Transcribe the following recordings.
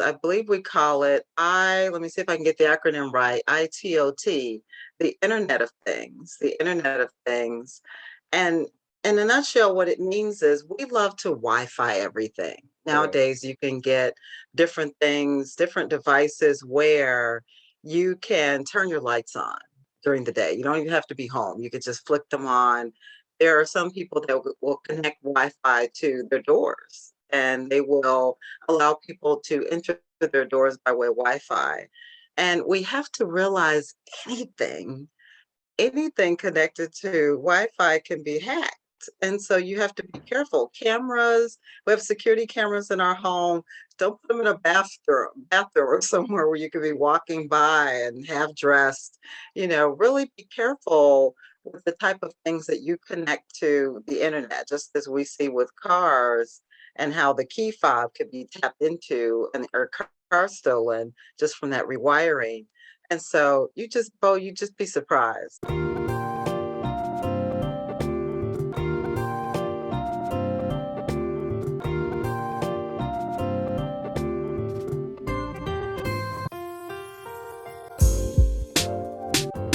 I believe we call it let me see if I can get the acronym right, ITOT, the Internet of Things, the Internet of Things. And in a nutshell, what it means is we love to Wi-Fi everything. Correct. Nowadays, you can get different things, different devices where you can turn your lights on during the day. You don't even have to be home. You could just flick them on. There are some people that will connect Wi-Fi to their doors, and they will allow people to enter their doors by way of Wi-Fi. And we have to realize anything connected to Wi-Fi can be hacked. And so you have to be careful. Cameras, we have security cameras in our home. Don't put them in a bathroom or somewhere where you could be walking by and half dressed. Really be careful with the type of things that you connect to the internet, just as we see with cars and how the key fob could be tapped into and or car stolen just from that rewiring. And so you just be surprised.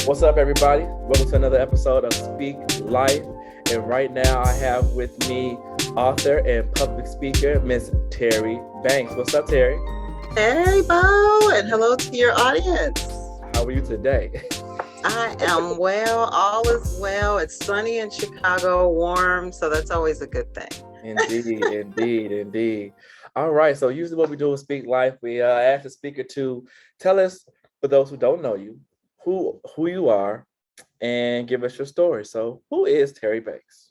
What's up, everybody? Welcome to another episode of Speak Life. And right now I have with me author and public speaker, Miss Terri Banks. What's up, Terri? Hey, Bo, and hello to your audience. How are you today? I am well. All is well. It's sunny in Chicago, warm, so that's always a good thing. Indeed. All right. So usually what we do is Speak Life. We ask the speaker to tell us, for those who don't know you, who you are, and give us your story. So who is Terri Banks?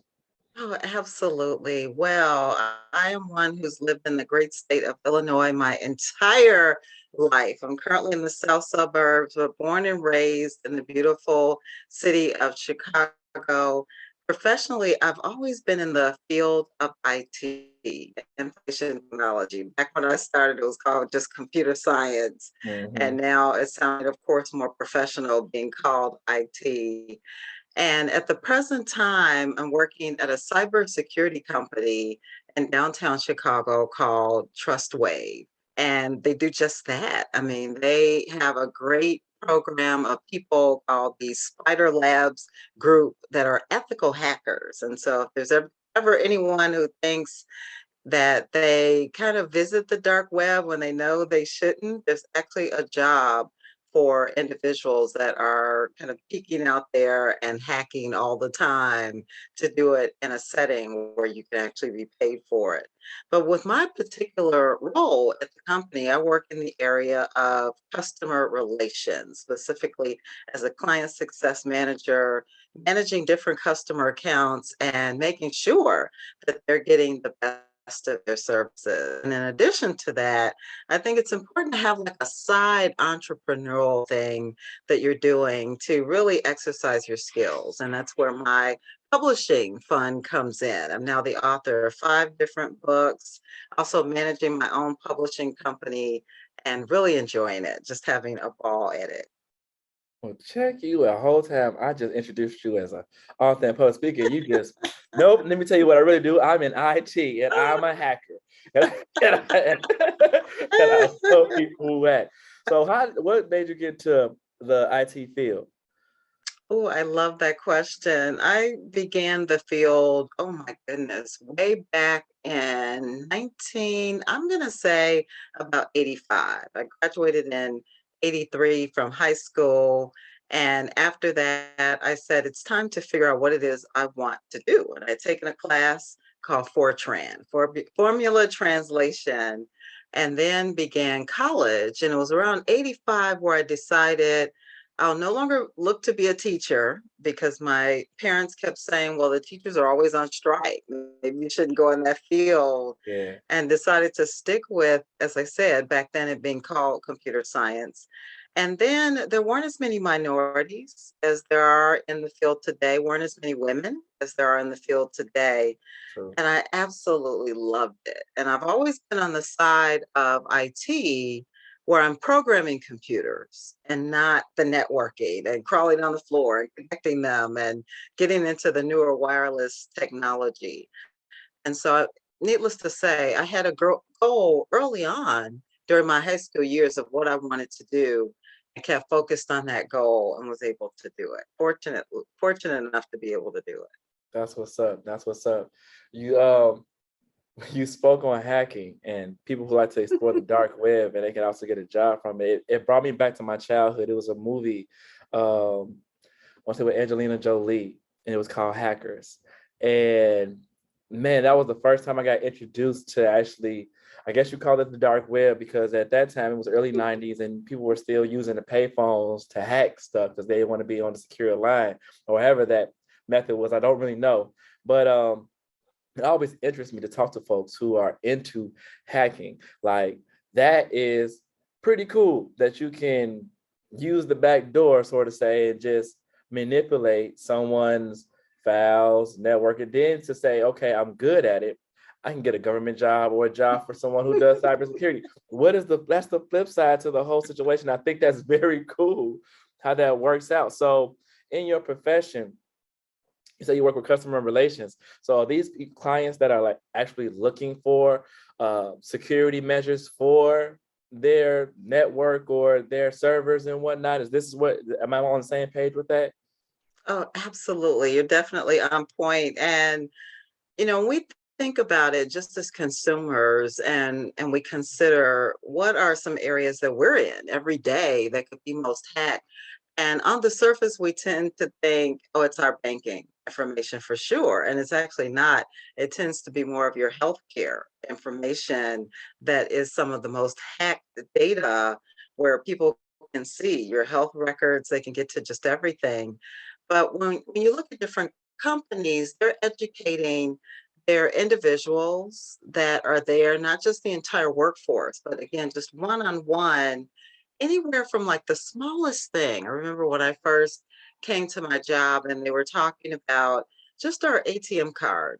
Oh, absolutely. Well, I am one who's lived in the great state of Illinois my entire life. I'm currently in the south suburbs, but born and raised in the beautiful city of Chicago. Professionally, I've always been in the field of IT, information technology. Back when I started, it was called just computer science. And now it sounded, of course, more professional being called IT. And at the present time, I'm working at a cybersecurity company in downtown Chicago called TrustWave. And they do just that. I mean, they have a great program of people called the Spider Labs group that are ethical hackers. And so if there's ever anyone who thinks that they kind of visit the dark web when they know they shouldn't, there's actually a job for individuals that are kind of peeking out there and hacking all the time to do it in a setting where you can actually be paid for it. But with my particular role at the company, I work in the area of customer relations, specifically as a client success manager, managing different customer accounts and making sure that they're getting the best of their services. And in addition to that, I think it's important to have like a side entrepreneurial thing that you're doing to really exercise your skills. And that's where my publishing fund comes in. I'm now the author of 5 different books, also managing my own publishing company and really enjoying it, just having a ball at it. Well, check you a whole time. I just introduced you as an author and public speaker. You just, nope. Let me tell you what I really do. I'm in IT and I'm a hacker. And I tell people that. So what made you get to the IT field? Oh, I love that question. I began the field, oh my goodness, way back in I'm going to say about 85. I graduated in 83 from high school. And after that, I said, it's time to figure out what it is I want to do. And I'd taken a class called Fortran, for Formula Translation, and then began college. And it was around 85 where I decided I'll no longer look to be a teacher because my parents kept saying, well, the teachers are always on strike. Maybe you shouldn't go in that field. Yeah. And decided to stick with, as I said, back then it being called computer science. And then there weren't as many minorities as there are in the field today, weren't as many women as there are in the field today. True. And I absolutely loved it. And I've always been on the side of IT where I'm programming computers and not the networking and crawling on the floor and connecting them and getting into the newer wireless technology. And so, needless to say, I had a goal early on during my high school years of what I wanted to do, and kept focused on that goal and was able to do it. Fortunate enough to be able to do it. That's what's up. That's what's up. You you spoke on hacking and people who like to explore the dark web and they can also get a job from it. It brought me back to my childhood. It was a movie, I want to say with Angelina Jolie, and it was called Hackers. And man, that was the first time I got introduced to actually, I guess you call it the dark web, because at that time it was early 90s and people were still using the payphones to hack stuff because they didn't want to be on the secure line or however that method was. I don't really know. But it always interests me to talk to folks who are into hacking. Like, that is pretty cool that you can use the back door, sort of say, and just manipulate someone's files, network, and then to say, okay, I'm good at it. I can get a government job or a job for someone who does cybersecurity. That's the flip side to the whole situation. I think that's very cool how that works out. So in your profession, you say you work with customer relations. So are these clients that are like actually looking for security measures for their network or their servers and whatnot? Am I on the same page with that? Oh, absolutely. You're definitely on point. And, we think about it just as consumers and we consider what are some areas that we're in every day that could be most hacked. And on the surface, we tend to think, oh, it's our banking information for sure. And it's actually not. It tends to be more of your healthcare information that is some of the most hacked data, where people can see your health records, they can get to just everything. But when you look at different companies, they're educating their individuals that are there, not just the entire workforce, but again, just one on one, anywhere from like the smallest thing. I remember when I first came to my job and they were talking about just our ATM card,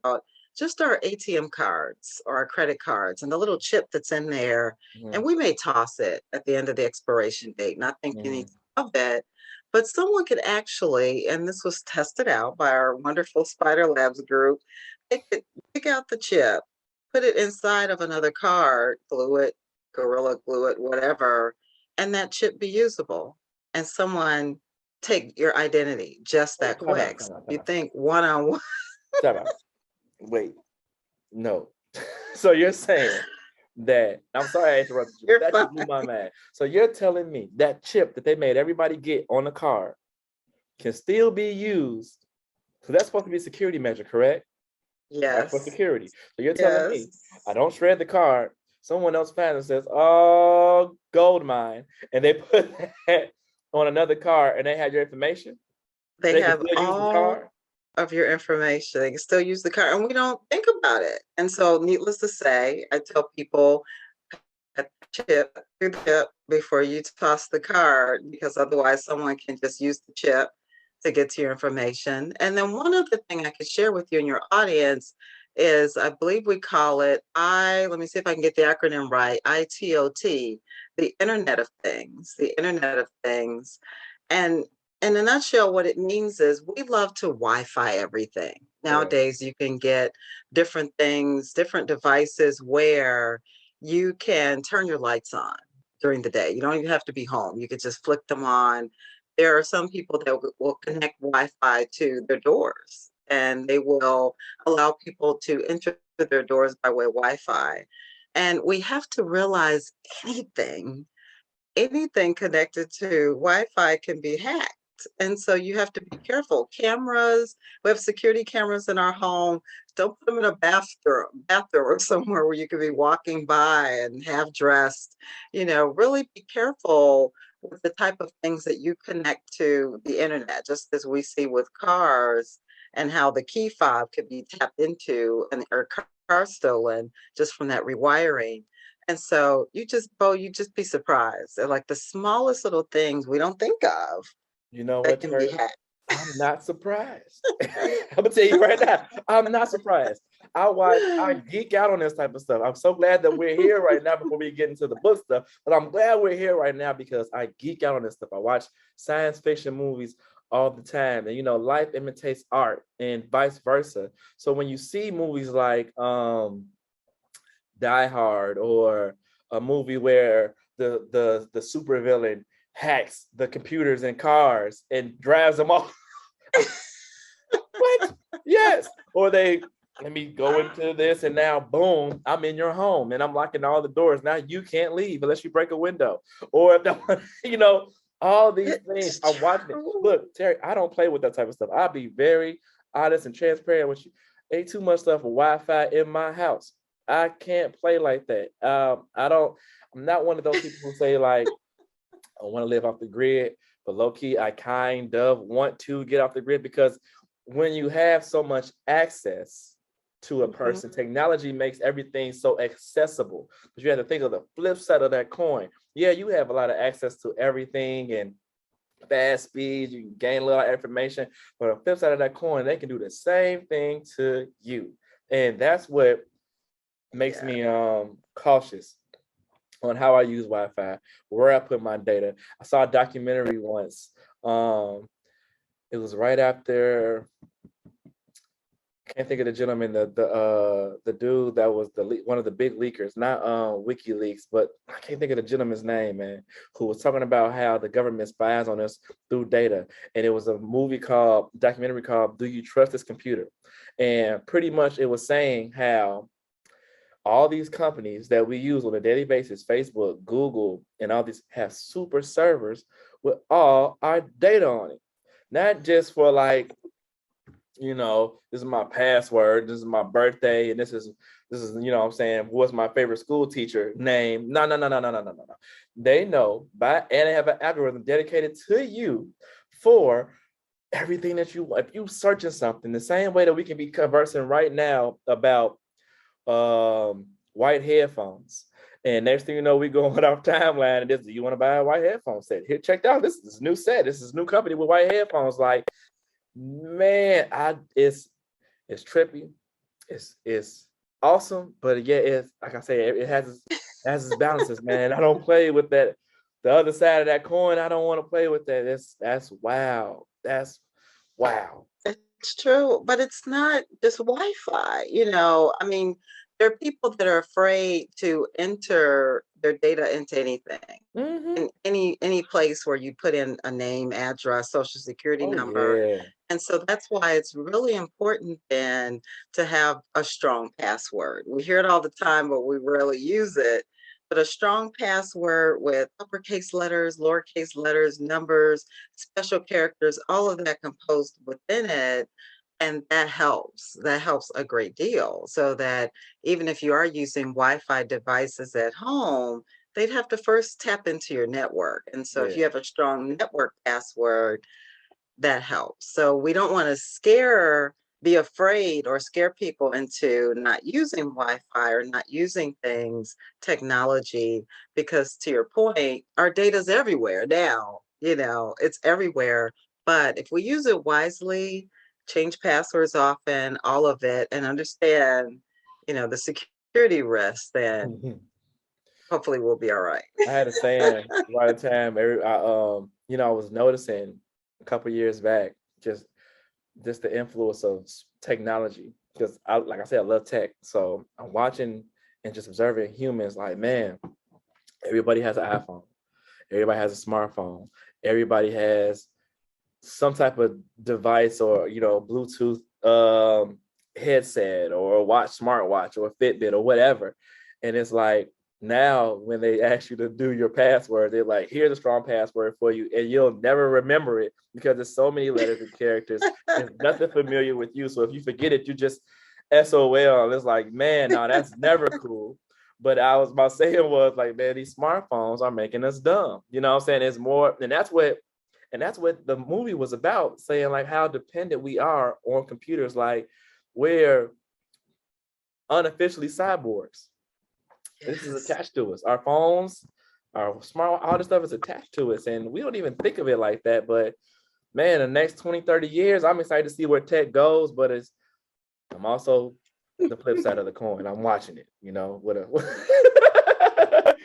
just our ATM cards or our credit cards and the little chip that's in there. And Mhm, we may toss it at the end of the expiration date, not thinking mhm. anything of it. But someone could actually, and this was tested out by our wonderful Spider Labs group, they could pick out the chip, put it inside of another card, glue it, gorilla glue it, whatever, and that chip be usable. And someone take your identity just that Wait, time out, quick. time out, time You out, think one on one, time out. Wait, no. So you're saying that, I'm sorry I interrupted you, but you're that fine. just blew my mind. So you're telling me that chip that they made everybody get on the card can still be used. So that's supposed to be a security measure, correct? That's for Yes, security. So you're telling me I yes. don't shred the card, someone else finds it and says, oh, gold mine, and they put that on another card and they have your information? They They can have still use the all card? of your information. They can still use the card, and we don't think about it. And so, needless to say, I tell people at the chip through the chip before you toss the card, because otherwise, someone can just use the chip to get to your information. And then, one other thing I could share with you and your audience is I believe we call it let me see if I can get the acronym right, ITOT, the Internet of Things, the Internet of Things. And in a nutshell, what it means is we love to Wi-Fi everything. Correct. Nowadays, you can get different things, different devices where you can turn your lights on during the day. You don't even have to be home. You could just flick them on. There are some people that will connect Wi-Fi to their doors, and they will allow people to enter their doors by way of Wi-Fi. And we have to realize anything connected to Wi-Fi can be hacked. And so you have to be careful. Cameras, we have security cameras in our home. Don't put them in a bathroom or somewhere where you could be walking by and half dressed. Really be careful with the type of things that you connect to the internet, just as we see with cars and how the key fob could be tapped into or car stolen just from that rewiring. And so you just be surprised at like the smallest little things we don't think of You know that what, can be Terry? hacked. I'm not surprised. I'm gonna tell you right now, I'm not surprised. I geek out on this type of stuff. I'm so glad that we're here right now before we get into the book stuff. But I'm glad we're here right now because I geek out on this stuff. I watch science fiction movies all the time, and life imitates art and vice versa. So when you see movies like Die Hard or a movie where the supervillain hacks the computers and cars and drives them off. What? Yes. Or they let me go into this and now boom, I'm in your home and I'm locking all the doors. Now you can't leave unless you break a window. Or you know, all these things. It's I'm watching it. true. Look, Terry, I don't play with that type of stuff. I'll be very honest and transparent with you. Ain't too much stuff with Wi-Fi in my house. I can't play like that. I'm not one of those people who say like I want to live off the grid, but low key, I kind of want to get off the grid because when you have so much access to a person, technology makes everything so accessible. But you have to think of the flip side of that coin. Yeah, you have a lot of access to everything and fast speed, you can gain a lot of information, but on the flip side of that coin, they can do the same thing to you. And that's what makes me cautious on how I use Wi-Fi, where I put my data. I saw a documentary once. It was right after, I can't think of the gentleman, the dude that was one of the big leakers, not WikiLeaks, but I can't think of the gentleman's name, man, who was talking about how the government spies on us through data. And it was a documentary called Do You Trust This Computer? And pretty much it was saying how all these companies that we use on a daily basis, Facebook, Google, and all these have super servers with all our data on it. Not just for like, this is my password, this is my birthday, and this is, what I'm saying, what's my favorite school teacher name. No. They know and they have an algorithm dedicated to you for everything that you want. If you searching something, the same way that we can be conversing right now about white headphones, and next thing you know, we go on our timeline and this, do you want to buy a white headphone set? Here, check out this new set. This is a new company with white headphones. Like, man, it's trippy. It's awesome, but yeah, it's like I say, it has its balances, man. I don't play with that. The other side of that coin, I don't want to play with that. That's wow. That's wow. It's true, but it's not just Wi-Fi. I mean, there are people that are afraid to enter their data into anything. In any place where you put in a name, address, social security Oh number. yeah. And so that's why it's really important then to have a strong password. We hear it all the time, but we rarely use it. But a strong password with uppercase letters, lowercase letters, numbers, special characters, all of that composed within it. And that helps. That helps a great deal. So that even if you are using Wi-Fi devices at home, they'd have to first tap into your network. And so if you Yeah. have a strong network password, that helps. So we don't want to be afraid or scare people into not using Wi-Fi or not using technology, because to your point, our data's everywhere now, it's everywhere. But if we use it wisely, change passwords often, all of it, and understand, the security risks, then hopefully we'll be all right. I had a saying right the time. I was noticing a couple years back just the influence of technology, because like I said, I love tech. So I'm watching and just observing humans. Like, man, everybody has an iPhone, everybody has a smartphone, everybody has some type of device or Bluetooth headset or a smartwatch or a Fitbit or whatever. And it's like, now when they ask you to do your password, they're like, here's a strong password for you, and you'll never remember it because there's so many letters and characters. It's nothing familiar with you. So if you forget it, you just SOL. It's like, man, no, that's never cool. But my saying was like, man, these smartphones are making us dumb. You know what I'm saying? It's more, and that's what the movie was about, saying like how dependent we are on computers. Like, we're unofficially cyborgs. This is Yes. attached to us. Our phones, our smart, all this stuff is attached to us. And we don't even think of it like that. But man, the next 20, 30 years, I'm excited to see where tech goes. But I'm also the flip side of the coin. I'm watching it, with a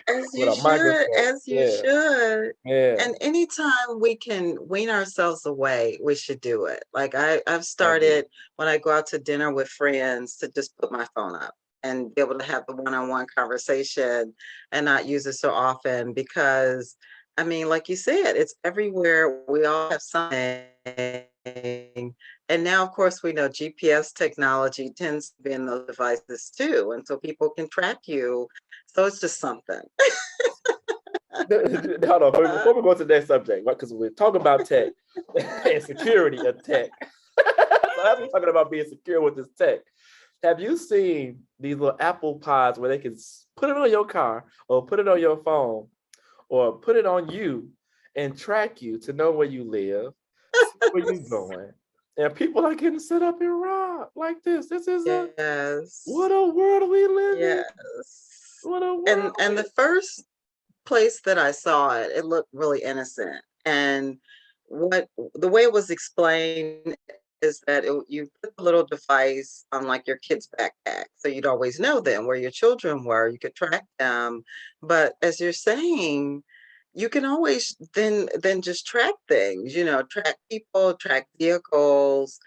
As with you a should, microscope. as you Yeah. should. Yeah. And anytime we can wean ourselves away, we should do it. Like I've I agree. started when I go out to dinner with friends to just put my phone up. and be able to have the one-on-one conversation and not use it so often because I mean, like you said, it's everywhere. We all have something. And now, of course, we know GPS technology tends to be in those devices too. And so people can track you. So it's just something. Hold on, before we go to the next subject, because we're talking about tech and security of tech. So as we're talking about being secure with this tech, have you seen these little Apple Pods where they can put it on your car or put it on your phone or put it on you and track you to know where you live, where you're going? And people are getting set up and robbed like this. This is Yes. what a world we live in. Yes. What a world. And the first place that I saw it, it looked really innocent. And the way it was explained is that you put the little device on like your kid's backpack, so you'd always know then where your children were. You could track them, but as you're saying, you can always then just track things. You know, track people, track vehicles,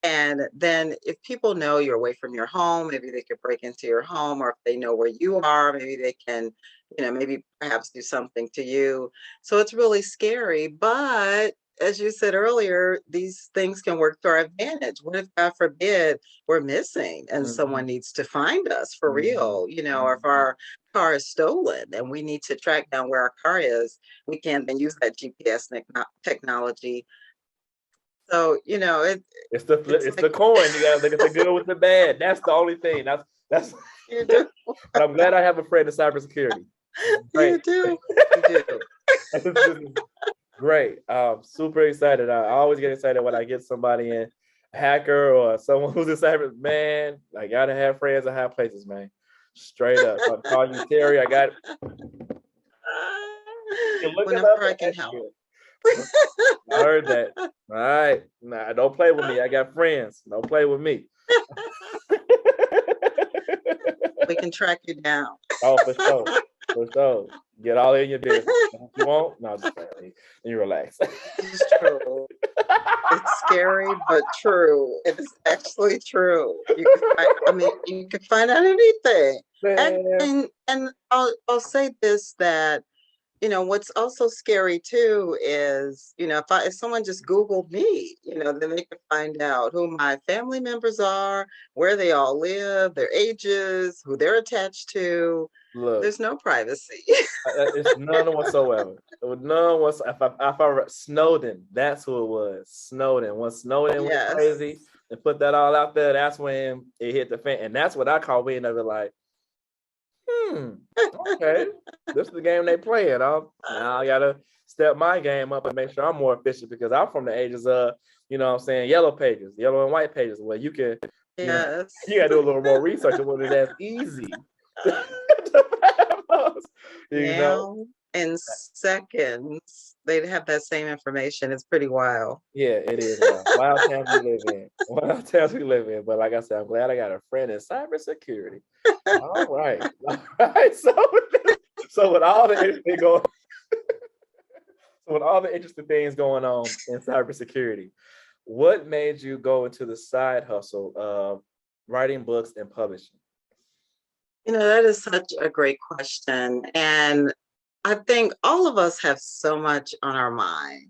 and then if people know you're away from your home, maybe they could break into your home, or if they know where you are, maybe they can, you know, maybe perhaps do something to you. So it's really scary. But as you said earlier, these things can work to our advantage. What if, God forbid, we're missing and someone needs to find us for real, you know, or if our car is stolen and we need to track down where our car is, we can then use that GPS technology. So, you know, it's the coin. You gotta look at the good with the bad. That's the only thing. That's you do. But I'm glad I have a friend in cybersecurity. You do. You do. This is great. Super excited. I always get excited when I get somebody in, a hacker or someone who's in cyber. Man, I gotta have friends in high places, man. Straight up. So I'm calling you Terry. I got Whenever I can help. I heard that. All right. Nah, don't play with me. I got friends. Don't play with me. We can track you down. Oh, for sure. For sure. Get all in your business. If you won't, no, just play. You relax. It's true. It's scary, but true. It is actually true. You can find out anything. And I'll say this, that you know, what's also scary too is, you know, if someone just Googled me, you know, then they could find out who my family members are, where they all live, their ages, who they're attached to. Look, there's no privacy. It's none whatsoever. None whatsoever. If I Snowden, that's who it was. Snowden. When Snowden went crazy and put that all out there, that's when it hit the fan. And that's what I call being of it, like, okay, this is the game they playing. Now I gotta step my game up and make sure I'm more efficient because I'm from the ages of, you know what I'm saying, yellow and white pages, where you can, you know, you gotta do a little more research and when it's easy. Now, in seconds, they'd have that same information. It's pretty wild. Yeah, it is wild times we live in. Wild times we live in. But like I said, I'm glad I got a friend in cybersecurity. All right. So with all the interesting going, so with all the interesting things going on in cybersecurity, what made you go into the side hustle of writing books and publishing? You know, that is such a great question. And I think all of us have so much on our mind.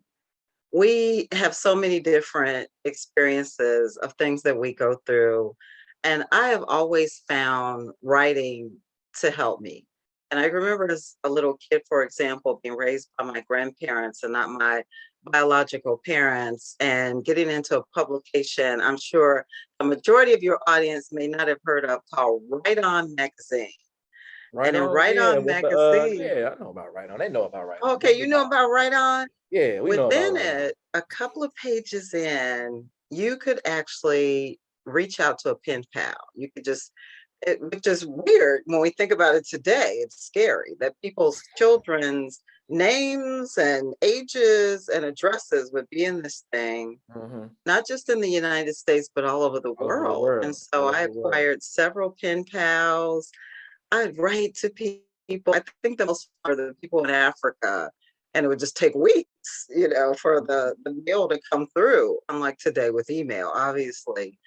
We have so many different experiences of things that we go through. And I have always found writing to help me. And I remember as a little kid, for example, being raised by my grandparents and not my biological parents, and getting into a publication I'm sure a majority of your audience may not have heard of, called Right On Magazine. Right and in On, Right On Magazine. I know about Right On. They know about Right On. Okay, you know about Right On? Yeah, we know about Right On. A couple of pages in, you could actually reach out to a pen pal. You could just, which is weird when we think about it today. It's scary that people's children's names and ages and addresses would be in this thing, not just in the United States, but all over the world. And so I acquired several pen pals. I'd write to people. I think the most are the people in Africa, and it would just take weeks, you know, for the mail to come through, unlike today with email, obviously.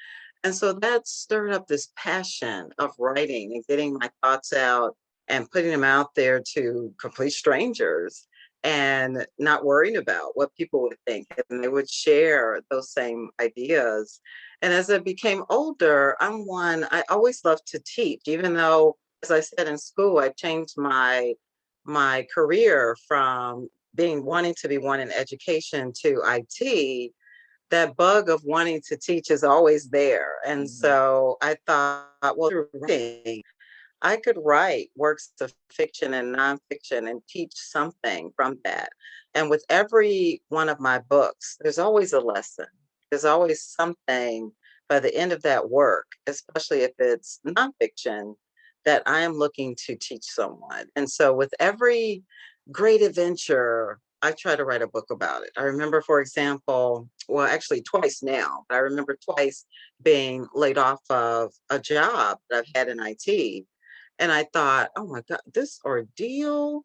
And so that stirred up this passion of writing and getting my thoughts out and putting them out there to complete strangers and not worrying about what people would think. And they would share those same ideas. And as I became older, I always loved to teach, even though, as I said in school, I changed my career from being wanting to be one in education to IT. That bug of wanting to teach is always there. And Mhm. so I thought, well, through writing, I could write works of fiction and nonfiction and teach something from that. And with every one of my books, there's always a lesson. There's always something by the end of that work, especially if it's nonfiction, that I am looking to teach someone. And so with every great adventure, I try to write a book about it. I remember, for example, well, actually twice now, but I remember twice being laid off of a job that I've had in IT. And I thought, oh my God, this ordeal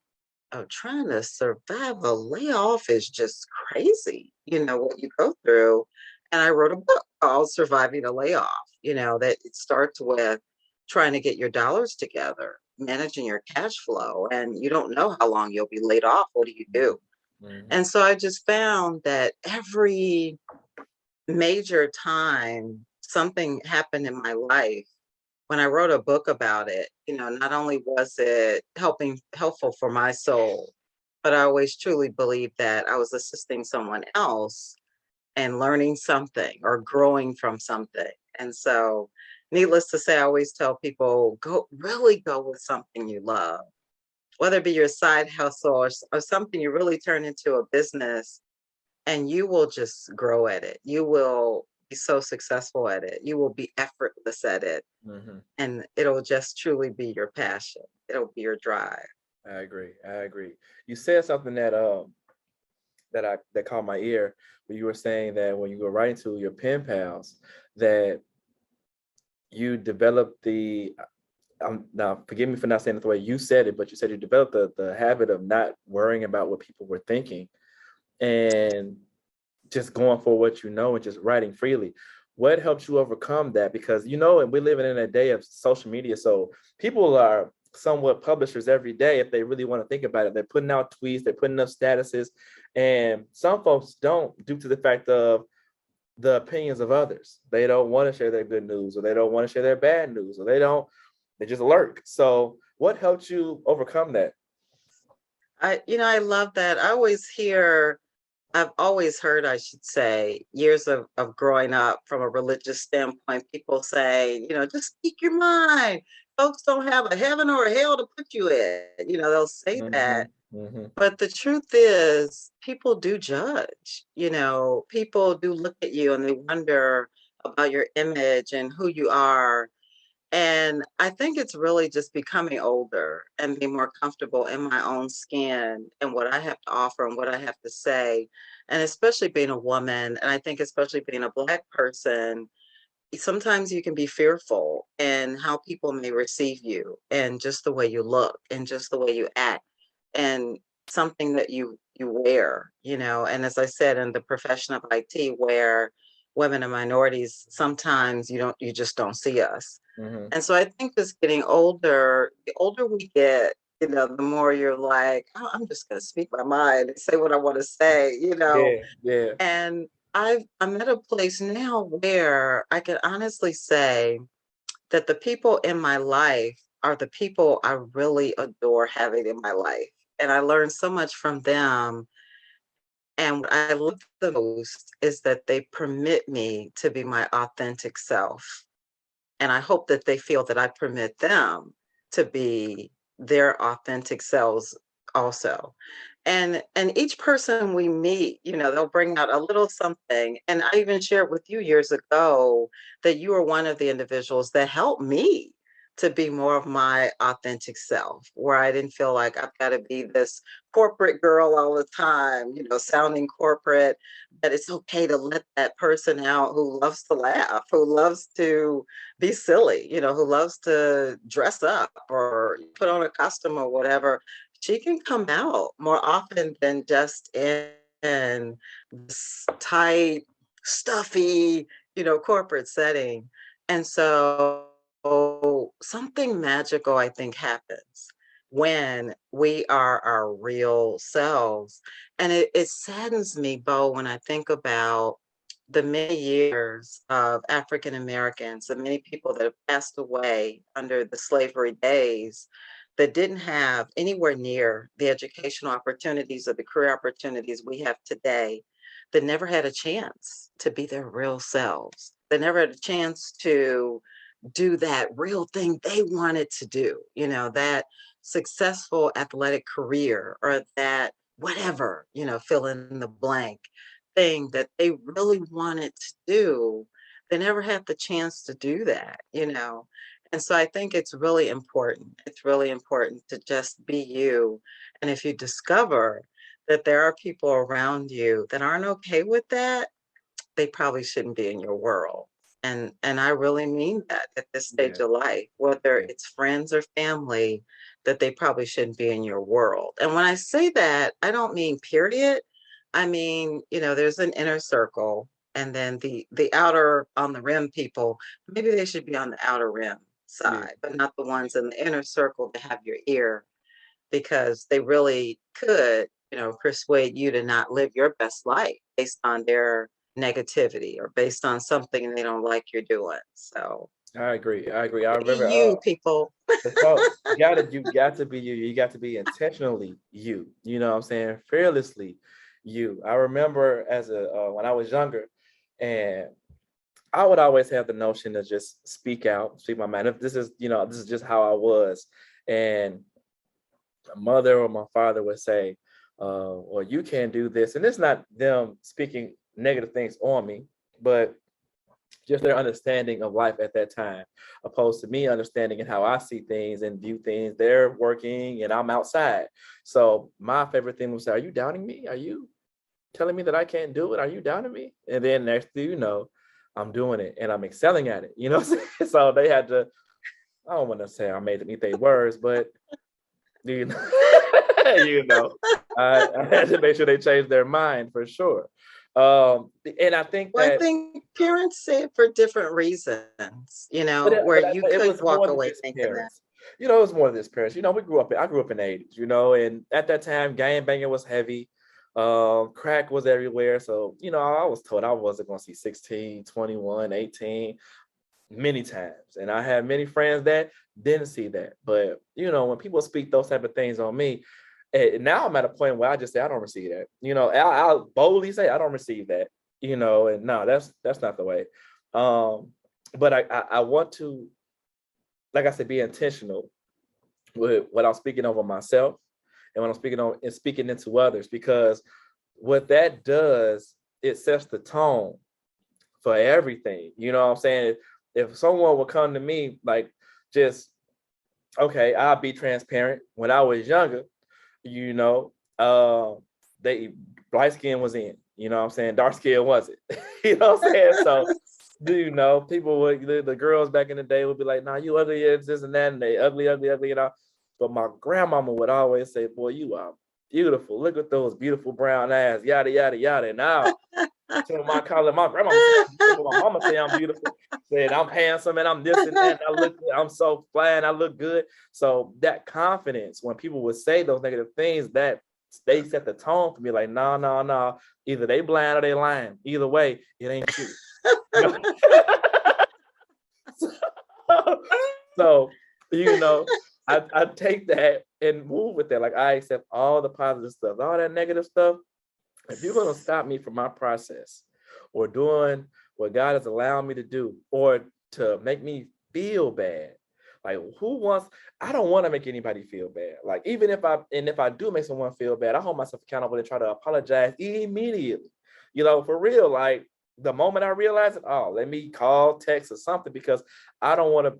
of trying to survive a layoff is just crazy, what you go through. And I wrote a book called Surviving a Layoff, that it starts with trying to get your dollars together, managing your cash flow, and you don't know how long you'll be laid off. What do you do? Mhm. And so I just found that every major time something happened in my life, when I wrote a book about it, not only was it helpful for my soul, but I always truly believed that I was assisting someone else and learning something or growing from something. And so, needless to say, I always tell people, really go with something you love, whether it be your side hustle or something you really turn into a business, and you will just grow at it. You will be so successful at it. You will be effortless at it, Mhm. and it'll just truly be your passion. It'll be your drive. I agree. I agree. You said something that caught my ear when you were saying that when you were writing to your pen pals that you developed the now forgive me for not saying it the way you said it, but you said you developed the habit of not worrying about what people were thinking and just going for what you know and just writing freely. What helped you overcome that? Because and we're living in a day of social media, so people are somewhat publishers every day if they really want to think about it. They're putting out tweets, they're putting up statuses, and some folks don't due to the fact of the opinions of others. They don't want to share their good news, or they don't want to share their bad news, or they just lurk. So what helped you overcome that? I love that. I've always heard, I should say, years of growing up from a religious standpoint, people say, just speak your mind. Folks don't have a heaven or a hell to put you in. They'll say Hmm. that. Hmm. But the truth is, people do judge. People do look at you and they wonder about your image and who you are. And I think it's really just becoming older and being more comfortable in my own skin and what I have to offer and what I have to say. And especially being a woman, and I think especially being a Black person, sometimes you can be fearful in how people may receive you and just the way you look and just the way you act and something that you wear, and as I said, in the profession of IT, where women and minorities, sometimes you just don't see us. Hmm. And so I think just getting older, the older we get, the more you're like, oh, I'm just going to speak my mind and say what I want to say. Yeah, yeah. And I'm at a place now where I can honestly say that the people in my life are the people I really adore having in my life. And I learned so much from them. And what I love the most is that they permit me to be my authentic self. And I hope that they feel that I permit them to be their authentic selves also. And each person we meet, they'll bring out a little something. And I even shared with you years ago that you were one of the individuals that helped me to be more of my authentic self, where I didn't feel like I've got to be this corporate girl all the time, sounding corporate, that it's okay to let that person out who loves to laugh, who loves to be silly, who loves to dress up or put on a costume or whatever. She can come out more often than just in this tight, stuffy, corporate setting. And so something magical, I think, happens when we are our real selves. And it saddens me, Bo, when I think about the many years of African Americans, the many people that have passed away under the slavery days that didn't have anywhere near the educational opportunities or the career opportunities we have today, that never had a chance to be their real selves. They never had a chance to do that real thing they wanted to do, that successful athletic career or that whatever, fill in the blank thing that they really wanted to do. They never had the chance to do that. And so I think it's really important. It's really important to just be you. And if you discover that there are people around you that aren't okay with that, they probably shouldn't be in your world. And I really mean that at this stage Yeah, of life, whether yeah, it's friends or family, that they probably shouldn't be in your world. And when I say that, I don't mean period. I mean, there's an inner circle and then the outer on the rim people, maybe they should be on the outer rim yeah. side, but not the ones in the inner circle to have your ear because they really could, persuade you to not live your best life based on their negativity or based on something they don't like you're doing. So I agree. I agree. I be remember you, people. so you got to be you. You got to be intentionally you. You know what I'm saying? Fearlessly you. I remember as a when I was younger, and I would always have the notion to just speak out, speak my mind. If this is just how I was. And my mother or my father would say, well, you can't do this. And it's not them speaking negative things on me, but just their understanding of life at that time, opposed to me understanding and how I see things and view things. They're working and I'm outside. So my favorite thing was say, are you doubting me? Are you telling me that I can't do it? Are you doubting me? And then next thing you know, I'm doing it and I'm excelling at it. You know what I'm saying? So they had to, I don't want to say I made them eat their words, but you know, you know, I had to make sure they changed their mind for sure. And I think Well, I that, think parents say it for different reasons, where you but it could was walk more than away just thinking that. parents. You know, it was more than just parents. You know, I grew up in the 80s, you know, and at that time, gang banging was heavy. Crack was everywhere. So, you know, I was told I wasn't going to see 16, 21, 18 many times. And I had many friends that didn't see that. But, you know, when people speak those type of things on me, now I'm at a point where I just say, I don't receive that. You know, I'll boldly say, I don't receive that, you know, and no, that's not the way. Um, but I want to, like I said, be intentional with what I'm speaking over myself and when I'm speaking on and speaking into others, because what that does, it sets the tone for everything. You know what I'm saying? If someone would come to me like just, okay, I'll be transparent. When I was younger, you know, they light skin was in, you know what I'm saying? Dark skin wasn't. You know what I'm saying? So you know, people would the girls back in the day would be like, nah, you ugly, it's this and that, and they ugly, ugly, ugly, you know. But my grandmama would always say, boy, you are beautiful. Look at those beautiful brown eyes, yada, yada, yada. And now to my college, my grandmama say I'm beautiful, my mama say I'm beautiful, said I'm handsome and I'm this and that, and I look, I'm so fly and I look good. So that confidence, when people would say those negative things, that they set the tone for me, like, no, no, no, either they blind or they lying. Either way, it ain't true. You know? So, you know, I take that and move with that. Like I accept all the positive stuff, all that negative stuff. If you're going to stop me from my process or doing what God has allowed me to do or to make me feel bad, like I don't want to make anybody feel bad. Like even if I do make someone feel bad, I hold myself accountable and try to apologize immediately. You know, for real, like the moment I realize it, oh, let me call, text or something, because I don't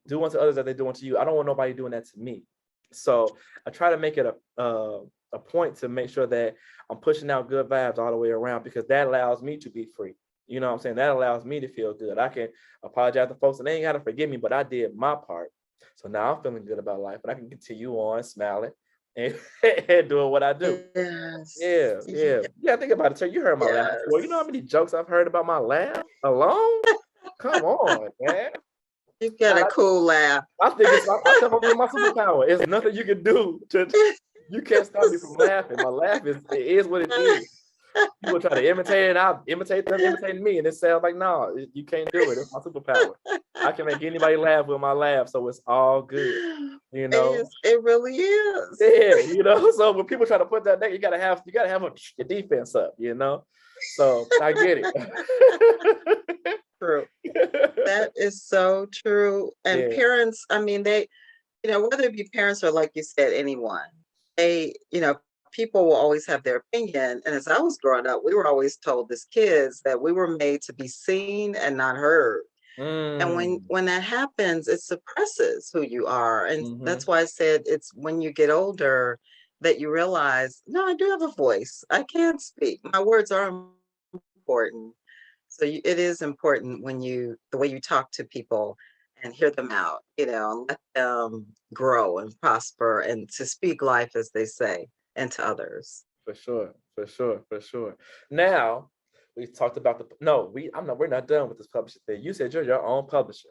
do unto others that they're doing to you. I don't want nobody doing that to me. So I try to make it a point to make sure that I'm pushing out good vibes all the way around, because that allows me to be free. You know what I'm saying? That allows me to feel good. I can apologize to folks and they ain't got to forgive me, but I did my part. So now I'm feeling good about life and I can continue on smiling and, and doing what I do. Yes. Yeah, yeah. Ye Yeah, think about it. So you heard my laugh before. You know how yes. many jokes I've heard about my laugh alone? Come on, man. You've got And a cool laugh. I think I tell my superpower. It's nothing you can do to. You can't stop me from laughing. My laugh it is what it is. People try to imitate it, and I imitate them imitating me, and it sounds like no, you can't do it. It's my superpower. I can make anybody laugh with my laugh, so it's all good. You know. It really is. Yeah, you know. So when people try to put that there, you gotta have your defense up. You know. So I get it. True. That is so true. And Yeah. parents, I mean, they, whether it be parents or like you said, anyone, they, people will always have their opinion. And as I was growing up, we were always told as kids that we were made to be seen and not heard. And Mm. when that happens, it suppresses who you are. And Mm-hmm. that's why I said it's when you get older that you realize, no, I do have a voice. I can speak. My words are important. So it is important when the way you talk to people and hear them out, and let them grow and prosper and to speak life, as they say, into others. For sure, for sure, for sure. Now we talked about we're not done with this publishing thing. You said you're your own publisher.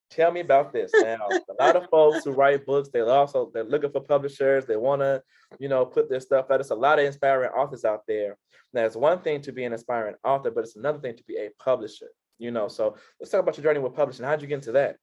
Tell me about this. Now, a lot of folks who write books, they're looking for publishers. They want to, put their stuff out. There's a lot of inspiring authors out there. Now, it's one thing to be an inspiring author, but it's another thing to be a publisher. So let's talk about your journey with publishing. How'd you get into that?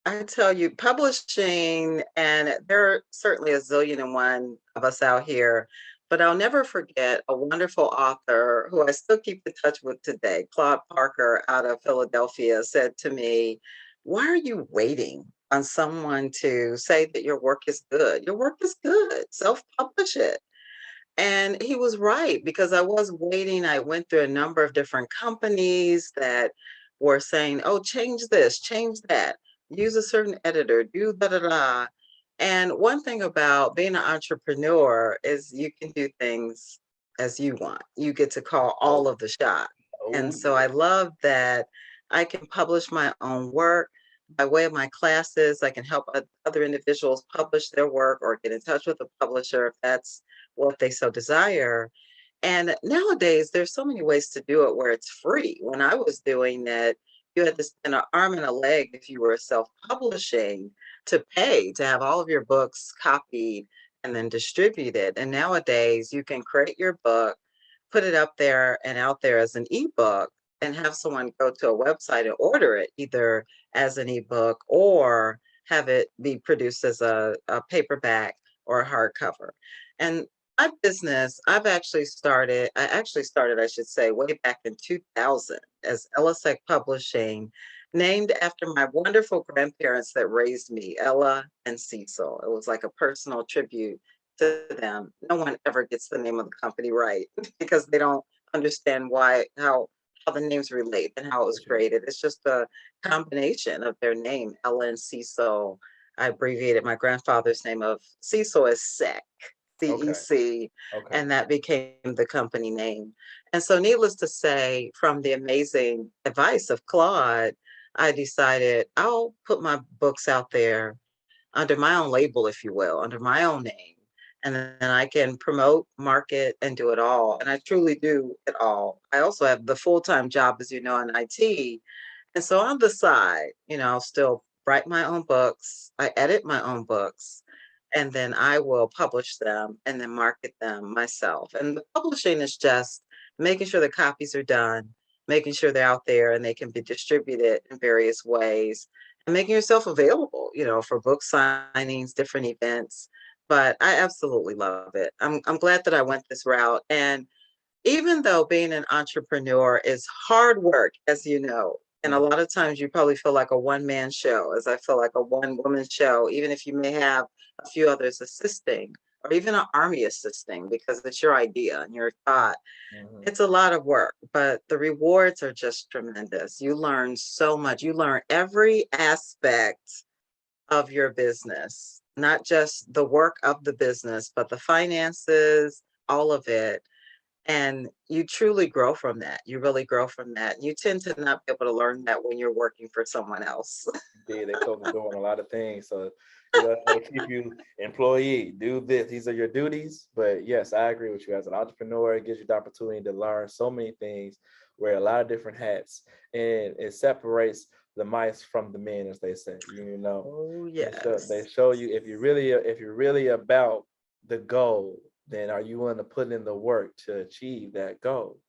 I tell you, publishing, and there are certainly a zillion and one of us out here, but I'll never forget a wonderful author who I still keep in touch with today, Claude Parker out of Philadelphia, said to me, "Why are you waiting on someone to say that your work is good? Your work is good. Self-publish it." And he was right, because I was waiting. I went through a number of different companies that were saying, oh, change this, change that, use a certain editor, do da da da. And one thing about being an entrepreneur is you can do things as you want. You get to call Oh, all of the shots. And oh so I love that I can publish my own work. By way of my classes, I can help other individuals publish their work or get in touch with a publisher if that's what they so desire. And nowadays, there's so many ways to do it where it's free. When I was doing it, you had to spend an arm and a leg if you were self-publishing to pay to have all of your books copied and then distributed. And nowadays, you can create your book, put it up there and out there as an ebook, and have someone go to a website and order it either as an ebook or have it be produced as a paperback or a hardcover. And my business, I actually started, I should say, way back in 2000 as Ellacec Publishing, named after my wonderful grandparents that raised me, Ella and Cecil. It was like a personal tribute to them. No one ever gets the name of the company right because they don't understand how the names relate and how it was created. It's just a combination of their name, Ella and Cecil. I abbreviated my grandfather's name of Cecil as Sec, okay. CEC, Okay. and that became the company name. And so, needless to say, from the amazing advice of Claude, I decided I'll put my books out there under my own label, if you will, under my own name. And then I can promote, market, and do it all. And I truly do it all. I also have the full-time job, as you know, in IT. And so on the side, I'll still write my own books. I edit my own books, and then I will publish them and then market them myself. And the publishing is just making sure the copies are done, making sure they're out there and they can be distributed in various ways, and making yourself available, for book signings, different events. But I absolutely love it. I'm glad that I went this route. And even though being an entrepreneur is hard work, as you know, and a lot of times you probably feel like a one-man show, as I feel like a one-woman show, even if you may have a few others assisting, or even an army assisting, because it's your idea and your thought. Mhm. It's a lot of work, but the rewards are just tremendous. You learn so much. You learn every aspect of your business, not just the work of the business, but the finances, all of it. And you truly grow from that. You really grow from that. You tend to not be able to learn that when you're working for someone else. Yeah, they close the door on a lot of things. So You know, they keep you employee, do this. These are your duties. But yes, I agree with you. As an entrepreneur, it gives you the opportunity to learn so many things, wear a lot of different hats, and it separates the mice from the men, as they say. You know, Oh, they yes. show you if you're really about the goal, then are you willing to put in the work to achieve that goal?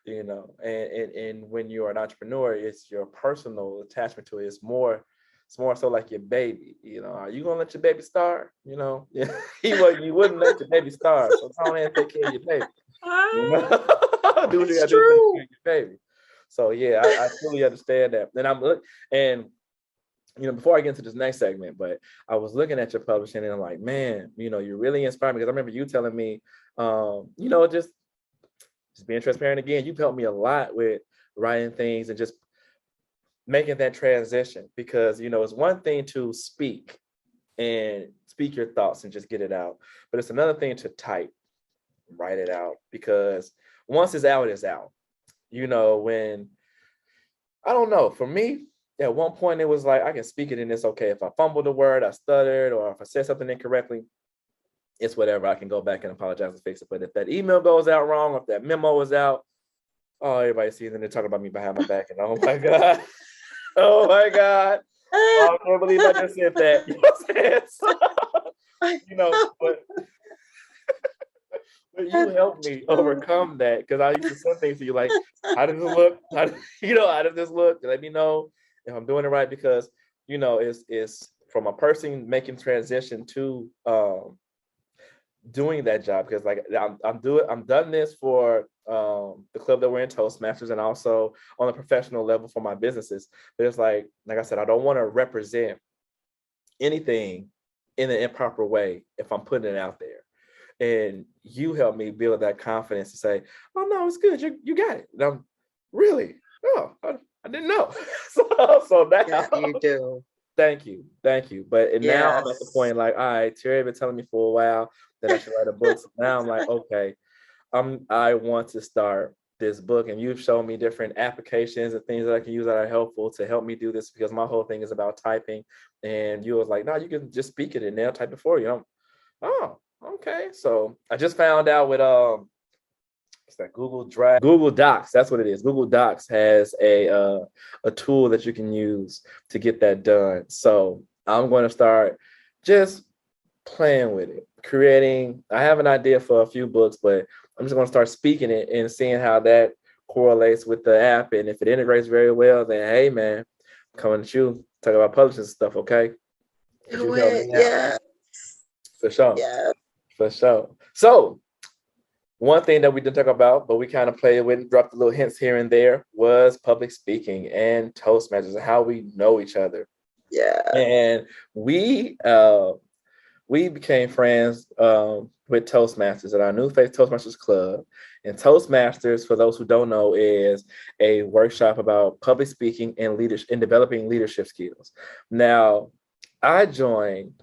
You know, and when you're an entrepreneur, it's your personal attachment to it. It's more so like your baby. You know, are you gonna let your baby starve? You know, yeah, you wouldn't let your baby starve. So go ahead and take care of your baby. You know, Ah, do what you it's gotta do to take care true. of your baby. So yeah, I fully understand that. And you know, before I get into this next segment, but I was looking at your publishing and I'm like, man, you know, you're really inspiring me because I remember you telling me, you know, just being transparent again, you've helped me a lot with writing things and just making that transition because, you know, it's one thing to speak your thoughts and just get it out, but it's another thing to type, write it out because once it's out. You know, when I don't know, for me, at one point it was like I can speak it and it's okay. If I fumbled a word, I stuttered, or if I said something incorrectly, it's whatever. I can go back and apologize and fix it. But if that email goes out wrong, if that memo is out, oh, everybody sees and they're talking about me behind my back. And oh my God. Oh my God. Oh, I can't believe I just said that. You know what I'm saying? So, you know, but you helped me overcome that because I used to send things to you like, how does it look? How does this look? Let me know if I'm doing it right because you know it's from a person making transition to doing that job because like I'm done this for the club that we're in, Toastmasters, and also on a professional level for my businesses. But it's like I said, I don't want to represent anything in an improper way if I'm putting it out there. And you helped me build that confidence to say, "Oh no, it's good. You got it." And I'm really, oh, I didn't know. So Yeah, now, you do. thank you. But and now I'm at the Yes. point like, all right, Terry been telling me for a while that I should write a book. So now I'm like, okay, I want to start this book, and you've shown me different applications and things that I can use that are helpful to help me do this because my whole thing is about typing. And you was like, no, you can just speak it and they'll type it for you. Oh, okay. So I just found out with it's that Google Drive, Google Docs. That's what it is. Google Docs has a tool that you can use to get that done. So I'm going to start just playing with it, creating. I have an idea for a few books, but I'm just going to start speaking it and seeing how that correlates with the app. And if it integrates very well, then hey, man, I'm coming at you talk about publishing stuff. Okay, but you Do help it. me out Yes. for sure. Yes. For sure. So one thing that we didn't talk about, but we kind of played with and dropped a little hints here and there was public speaking and Toastmasters and how we know each other. Yeah. And we became friends with Toastmasters at our New Faith Toastmasters Club. And Toastmasters, for those who don't know, is a workshop about public speaking and leadership and developing leadership skills. Now, I joined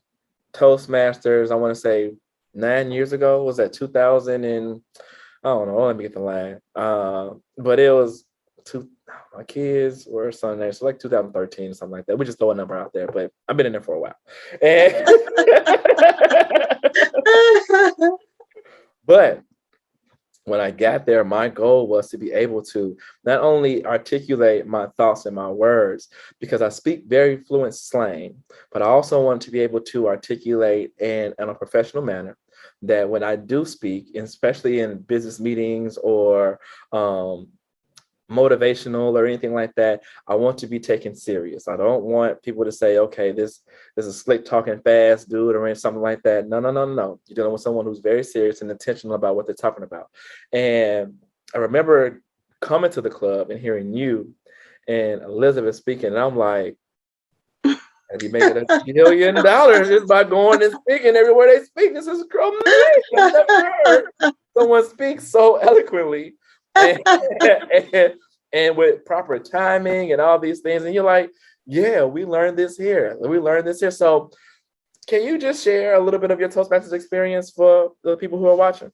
Toastmasters, I want to say 9 years ago. Was that 2000 and I don't know, let me get the line. But it was two my kids were Sunday, so like 2013, something like that. We just throw a number out there, but I've been in there for a while. And but when I got there, my goal was to be able to not only articulate my thoughts and my words, because I speak very fluent slang, but I also want to be able to articulate in a professional manner that when I do speak, especially in business meetings or motivational or anything like that, I want to be taken serious. I don't want people to say, okay, this is a slick talking fast dude or something like that. No, no, no, no. You're dealing with someone who's very serious and intentional about what they're talking about. And I remember coming to the club and hearing you and Elizabeth speaking, and I'm like, I'd be making $1 billion just by going and speaking everywhere they speak. This is amazing. I've never heard someone speak so eloquently and, and with proper timing and all these things. And you're like, yeah, we learned this here. We learned this here. So can you just share a little bit of your Toastmasters experience for the people who are watching?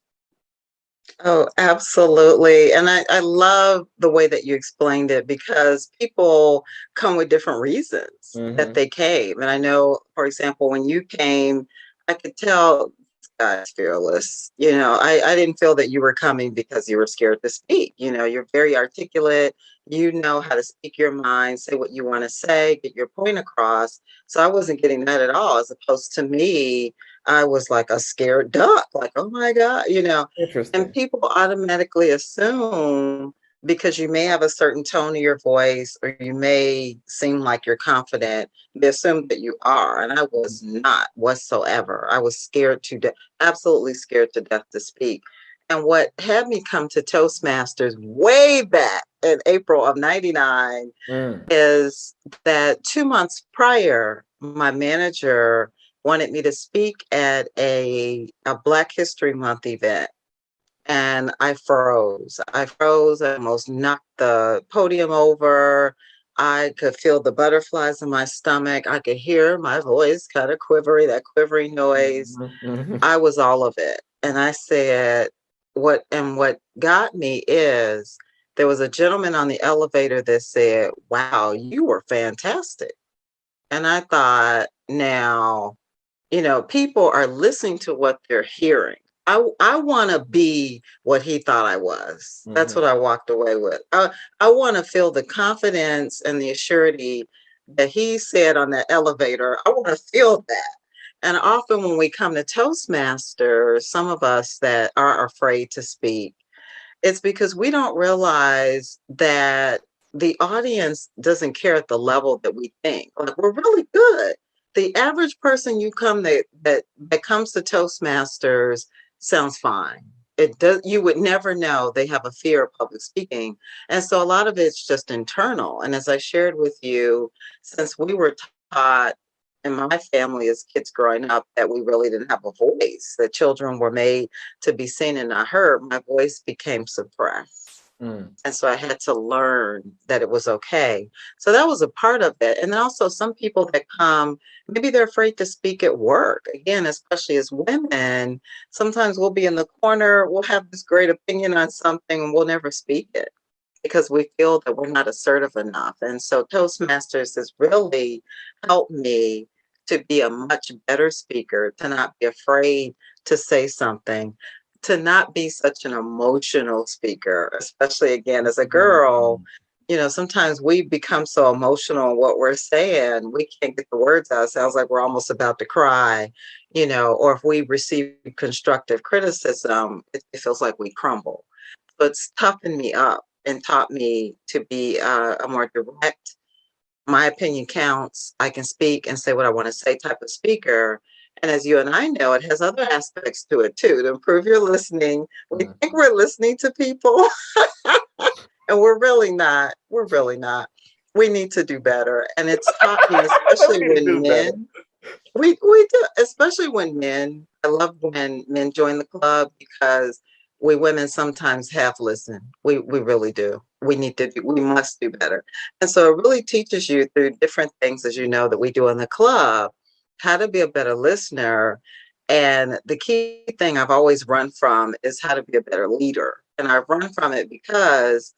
Oh, absolutely. And I love the way that you explained it because people come with different reasons that Hmm. they came. And I know, for example, when you came, I could tell this guy's fearless. I didn't feel that you were coming because you were scared to speak. You're very articulate. You know how to speak your mind, say what you want to say, get your point across. So I wasn't getting that at all, as opposed to me. I was like a scared duck, like, oh my God. And Interesting. people automatically assume because you may have a certain tone of your voice or you may seem like you're confident, they assume that you are. And I was not whatsoever. I was scared to death, absolutely scared to death to speak. And what had me come to Toastmasters way back in April of 99 Mm. is that 2 months prior, my manager wanted me to speak at a Black History Month event. And I froze. I almost knocked the podium over. I could feel the butterflies in my stomach. I could hear my voice kind of quivering, that quivering noise. Mhm, mhm. I was all of it. And I said, what got me is there was a gentleman on the elevator that said, wow, you were fantastic. And I thought, now, people are listening to what they're hearing. I want to be what he thought I was. That's Mhm. what I walked away with. I want to feel the confidence and the assurity that he said on that elevator. I want to feel that. And often when we come to Toastmasters, some of us that are afraid to speak, it's because we don't realize that the audience doesn't care at the level that we think. Like, we're really good. The average person you come that comes to Toastmasters sounds fine. It does. You would never know they have a fear of public speaking, and so a lot of it's just internal. And as I shared with you, since we were taught in my family as kids growing up that we really didn't have a voice, that children were made to be seen and not heard, my voice became suppressed. Mm. And so I had to learn that it was okay. So that was a part of it. And then also some people that come, maybe they're afraid to speak at work. Again, especially as women, sometimes we'll be in the corner, we'll have this great opinion on something and we'll never speak it because we feel that we're not assertive enough. And so Toastmasters has really helped me to be a much better speaker, to not be afraid to say something, to not be such an emotional speaker, especially again as a girl. Mhm. Sometimes we become so emotional in what we're saying, we can't get the words out. It sounds like we're almost about to cry, or if we receive constructive criticism, it feels like we crumble. So it's toughened me up and taught me to be a more direct, my opinion counts, I can speak and say what I want to say type of speaker. And as you and I know, it has other aspects to it too, to improve your listening. We think Mhm. we're listening to people, and we're really not. We're really not. We need to do better. And it's taught me, especially We need to when do better. we do, especially when men. I love when men join the club because we women sometimes have listened. We really do. We must do better. And so it really teaches you through different things, as you know, that we do in the club, how to be a better listener. And the key thing I've always run from is how to be a better leader. And I've run from it because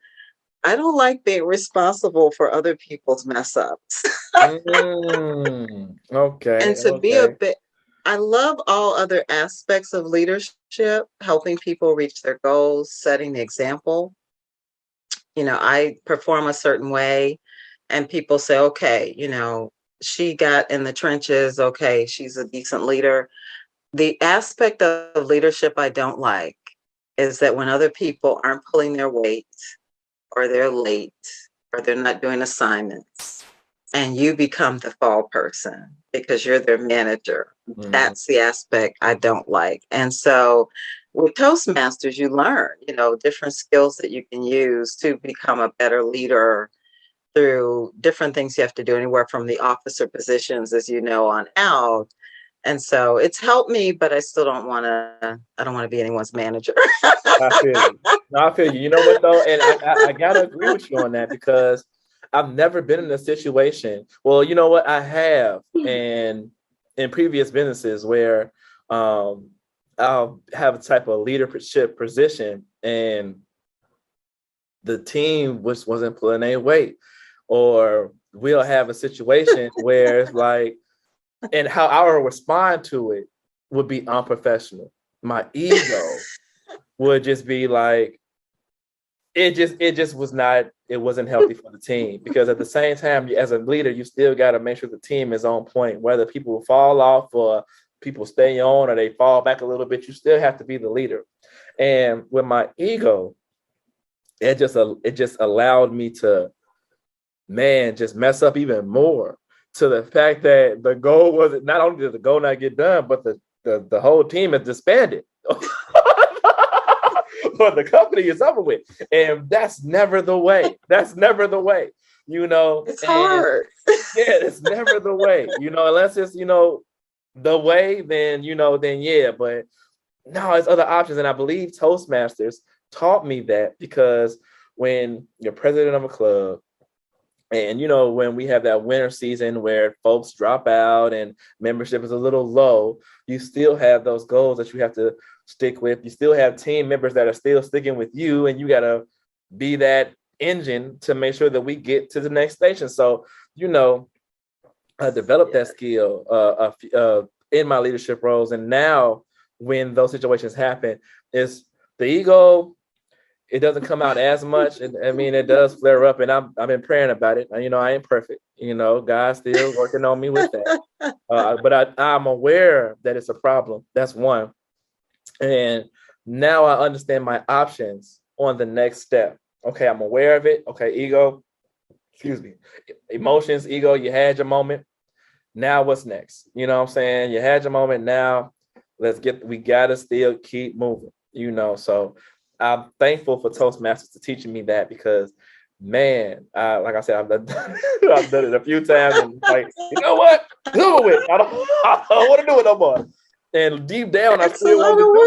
I don't like being responsible for other people's mess ups. Mm. Okay, And to be a okay. bit, I love all other aspects of leadership, helping people reach their goals, setting the example. I perform a certain way, and people say, okay, she got in the trenches. Okay, she's a decent leader. The aspect of leadership I don't like is that when other people aren't pulling their weight, or they're late, or they're not doing assignments, and you become the fall person because you're their manager. Mhm. That's the aspect I don't like. And so with Toastmasters, you learn, different skills that you can use to become a better leader through different things you have to do, anywhere from the officer positions, as you know, on out. And so it's helped me, but I don't want to be anyone's manager. I feel you. No, I feel you. You know what though, and I gotta agree with you on that because I've never been in a situation. Well, you know what, I have, and in previous businesses where um I'll have a type of leadership position and the team wasn't pulling their weight, or we'll have a situation where it's like, and how I would respond to it would be unprofessional. My ego would just be like, it was not, it wasn't healthy for the team, because at the same time, as a leader, you still got to make sure the team is on point, whether people fall off or people stay on or they fall back a little bit, you still have to be the leader. And with my ego, it just allowed me to, man, just mess up even more, to the fact that the goal wasn't, not only did the goal not get done, but the whole team is disbanded. But the company is over with. And that's never the way. That's never the way, It's hard. Yeah, it's never the way, unless it's, the way, then, then yeah. But no, there's other options. And I believe Toastmasters taught me that, because when you're president of a club, and when we have that winter season where folks drop out and membership is a little low, you still have those goals that you have to stick with. You still have team members that are still sticking with you, and you got to be that engine to make sure that we get to the next station. So, I developed that skill in my leadership roles. And now when those situations happen, it's the ego, it doesn't come out as much. It does flare up, and I've been praying about it. I ain't perfect. God's still working on me with that. But I'm aware that it's a problem. That's one. And now I understand my options on the next step. Okay, I'm aware of it. Okay, ego, emotions, ego, you had your moment. Now what's next? You know what I'm saying? You had your moment. Now we gotta still keep moving, so I'm thankful for Toastmasters to teaching me that, because, man, like I said, I've done it a few times, and like, you know what? Do it. I don't want to do it no more. And deep down, I still want to do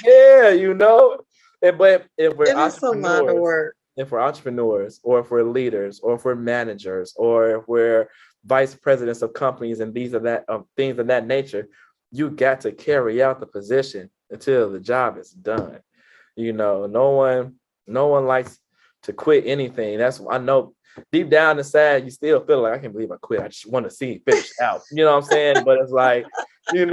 it. Yeah, But if we're entrepreneurs, or if we're leaders, or if we're managers, or if we're vice presidents of companies and things of that nature, you got to carry out the position until the job is done. No one likes to quit anything. That's, I know deep down inside, you still feel like, I can't believe I quit. I just want to see it finish out. You know what I'm saying? But it's like, you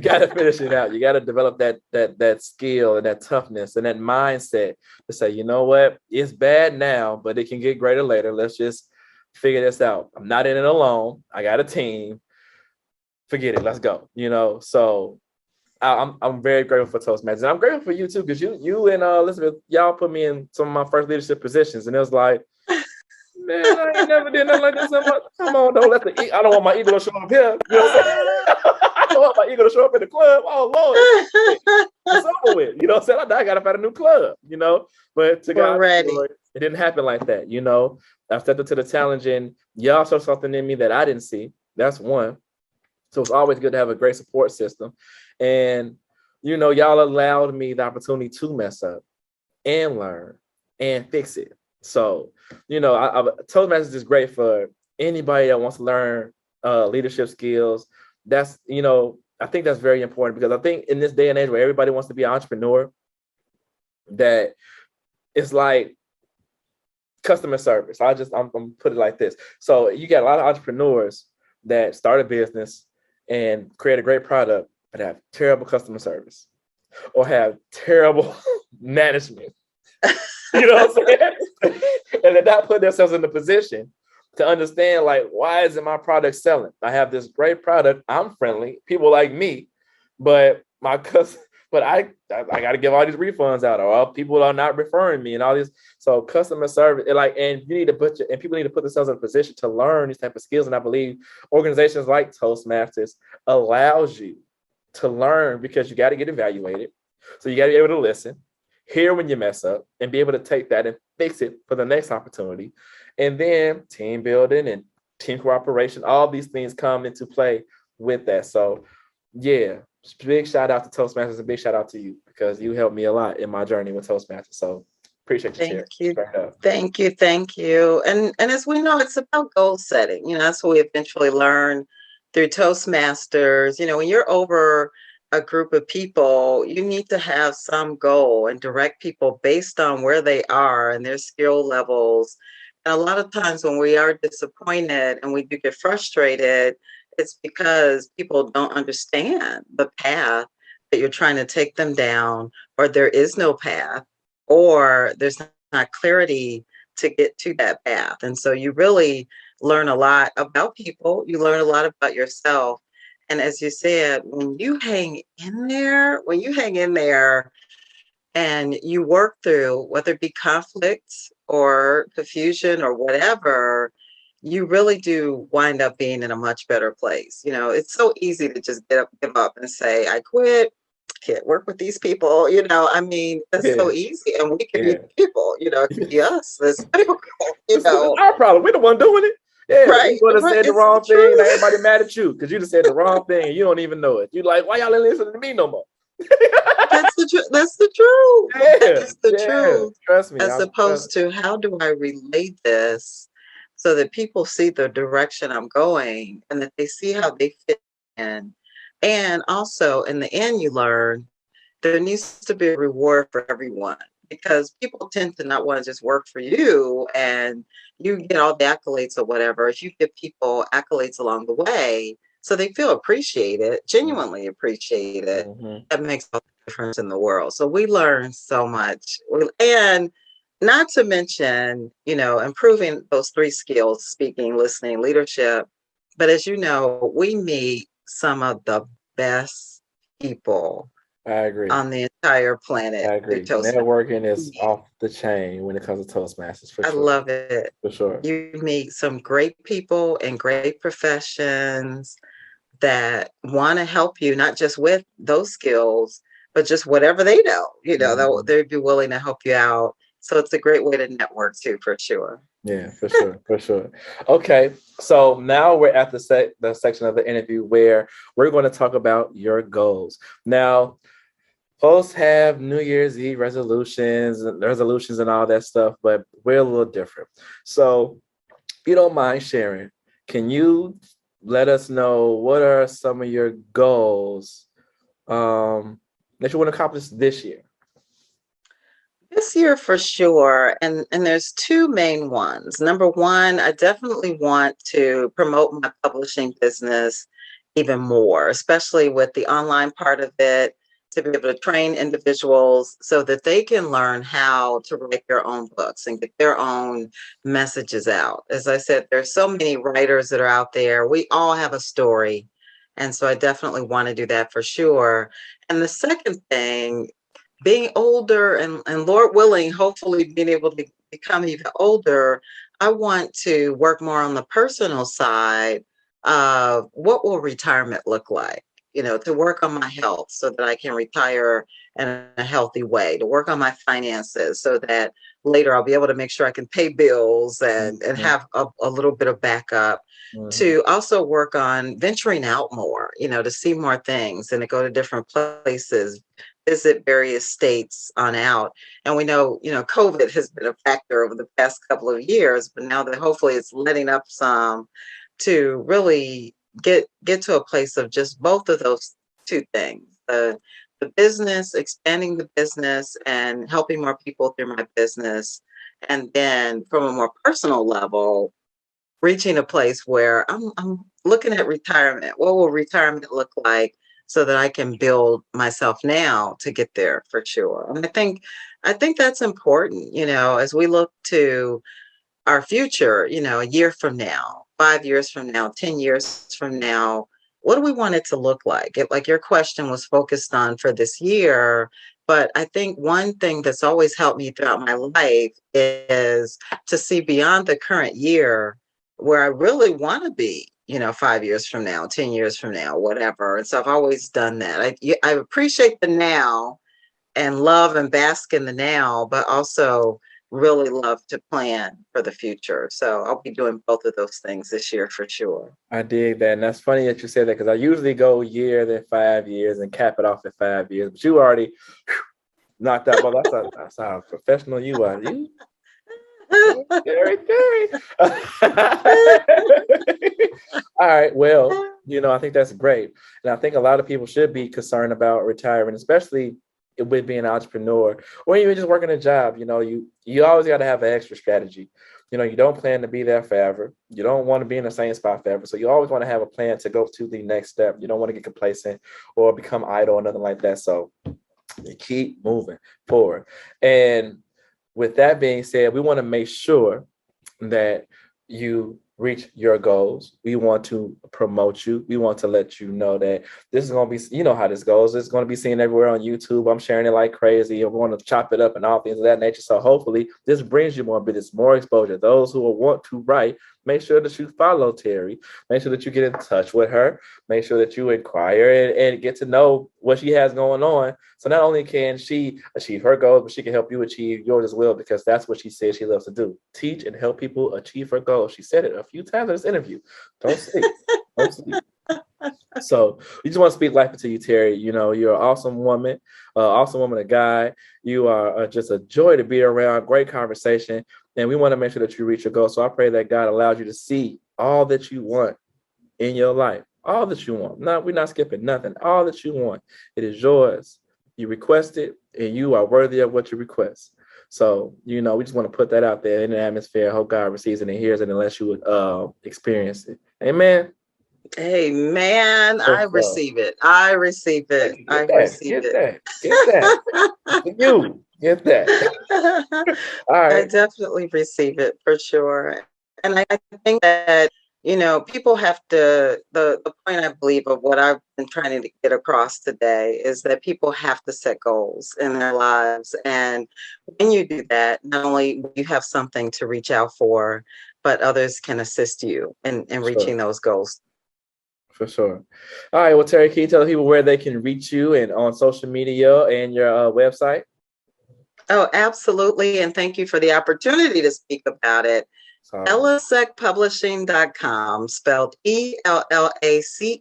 got to finish it out. You got to develop that skill and that toughness and that mindset to say, you know what, it's bad now, but it can get greater later. Let's just figure this out. I'm not in it alone. I got a team. Forget it. Let's go. So I'm very grateful for Toastmasters. And I'm grateful for you too, because you and Elizabeth, y'all put me in some of my first leadership positions, and it was like, man, I ain't never did nothing like this. Come on, I don't want my ego to show up here. I don't want my ego to show up in the club. Oh Lord, it's over with. I gotta find a new club. But to God, it didn't happen like that. I stepped into the challenge, and y'all saw something in me that I didn't see. That's one. So it's always good to have a great support system. And, y'all allowed me the opportunity to mess up and learn and fix it. So, Toastmasters is great for anybody that wants to learn leadership skills. That's, I think that's very important, because I think in this day and age where everybody wants to be an entrepreneur, that it's like customer service. I'm gonna put it like this. So you got a lot of entrepreneurs that start a business and create a great product, but have terrible customer service or have terrible management. You know what I'm saying? And they're not putting themselves in the position to understand, like, why isn't my product selling? I have this great product. I'm friendly. People like me, but I got to give all these refunds out, or people are not referring me and all this. So customer service, and you need to people need to put themselves in a position to learn these type of skills. And I believe organizations like Toastmasters allows you to learn, because you got to get evaluated. So you got to be able to listen, hear when you mess up, and be able to take that and fix it for the next opportunity. And then team building and team cooperation, all these things come into play with that. So yeah, big shout out to Toastmasters, and big shout out to you, because you helped me a lot in my journey with Toastmasters. So appreciate you. Thank you. And as we know, it's about goal setting. That's what we eventually learn through Toastmasters. When you're over a group of people, you need to have some goal and direct people based on where they are and their skill levels. And a lot of times when we are disappointed and we do get frustrated, it's because people don't understand the path that you're trying to take them down, or there is no path, or there's not clarity to get to that path. And so you really learn a lot about people, you learn a lot about yourself. And as you said, when you hang in there and you work through, whether it be conflict or confusion or whatever, you really do wind up being in a much better place. You know, it's so easy to just give up and say, I quit, can't work with these people. You know, I mean, that's so Yeah, easy. And we could be yeah. the people, you know, it could be us that's difficult, you It's know. our problem. We're the one doing it. Yeah, Right, you would have right. said the It's the wrong thing, and truth. everybody mad at you because you just said the wrong thing and you don't even know it. You like, why y'all ain't listening to me no more? That's the truth. That's the truth. That Yeah, is the yeah. truth. Trust me. As opposed to how do I relate this so that people see the direction I'm going and that they see how they fit in. And also in the end, you learn there needs to be a reward for everyone because people tend to not want to just work for you and you get all the accolades or whatever. If you give people accolades along the way, so they feel appreciated, genuinely appreciated, Mhm. that makes all the difference in the world. So we learn so much. And not to mention, you know, improving those three skills, speaking, listening, leadership. But as you know, we meet some of the best people I agree. on the entire planet I through agree. Toastmasters. Networking is off the chain when it comes to Toastmasters, for I sure. love it. For sure. You meet some great people in great professions that want to help you, not just with those skills, but just whatever they know, you know, Mhm. they'd be willing to help you out. So it's a great way to network too, for sure. Yeah, for sure, for sure. Okay, so now we're at the section of the interview where we're going to talk about your goals. Now, folks have New Year's Eve resolutions and all that stuff, but we're a little different. So, if you don't mind sharing, can you let us know what are some of your goals that you want to accomplish this year? This year for sure, and there's two main ones. Number one, I definitely want to promote my publishing business even more, especially with the online part of it, to be able to train individuals so that they can learn how to write their own books and get their own messages out. As I said, there's so many writers that are out there. We all have a story. And so I definitely want to do that for sure. And the second thing, being older and Lord willing, hopefully being able to become even older, I want to work more on the personal side of what will retirement look like, you know, to work on my health so that I can retire in a healthy way, to work on my finances so that later I'll be able to make sure I can pay bills and Mhm, have a little bit of backup, mhm, to also work on venturing out more, you know, to see more things and to go to different places, visit various states on out. And we know, you know, COVID has been a factor over the past couple of years, but now that hopefully it's letting up some, to really get to a place of just both of those two things. The business, expanding the business and helping more people through my business. And then from a more personal level, reaching a place where I'm looking at retirement. What will retirement look like so that I can build myself now to get there for sure? And I think that's important, you know, as we look to our future, you know, a year from now, 5 years from now, 10 years from now, what do we want it to look like? Like your question was focused on for this year, but I think one thing that's always helped me throughout my life is to see beyond the current year where I really want to be, you know, 5 years from now, 10 years from now, whatever. And so I've always done that. I appreciate the now and love and bask in the now, but also really love to plan for the future. So I'll be doing both of those things this year for sure. I dig that. And that's funny that you said that because I usually go year, then 5 years and cap it off at 5 years. But you already knocked out, but that's how professional you are. You Terry. All right. Well, I think that's great. And I think a lot of people should be concerned about retirement, especially with being an entrepreneur or even just working a job. You always got to have an extra strategy. You don't plan to be there forever. You don't want to be in the same spot forever. So you always want to have a plan to go to the next step. You don't want to get complacent or become idle or nothing like that. So you keep moving forward. And with that being said, we want to make sure that you reach your goals. We want to promote you. We want to let you know that this is going to be, you know how this goes. It's going to be seen everywhere on YouTube. I'm sharing it like crazy. I'm going to chop it up and all things of that nature. So hopefully this brings you more business, more exposure. Those who will want to write, make sure that you follow Terri. Make sure that you get in touch with her. Make sure that you inquire and get to know what she has going on. So not only can she achieve her goals, but she can help you achieve yours as well, because that's what she says she loves to do. Teach and help people achieve her goals. She said it a few times in this interview. Don't sleep. Don't sleep. So we just want to speak life into you, Terri. You're an awesome woman of God. You are just a joy to be around. Great conversation. And we want to make sure that you reach your goal. So I pray that God allows you to see all that you want in your life. All that you want. No, we're not skipping nothing. All that you want. It is yours. You request it, and you are worthy of what you request. So, we just want to put that out there in the atmosphere. I hope God receives it and hears it and lets you experience it. Amen. Amen. I receive it. I receive it. I receive it. Get that. You get that. All right. I definitely receive it for sure. And I think that, people have to, the point I believe of what I've been trying to get across today is that people have to set goals in their lives. And when you do that, not only will you have something to reach out for, but others can assist you in reaching those goals. For sure. All right. Well, Terri, can you tell people where they can reach you and on social media and your website? Oh, absolutely. And thank you for the opportunity to speak about it. Ellacecpublishing.com, spelled ELLACEC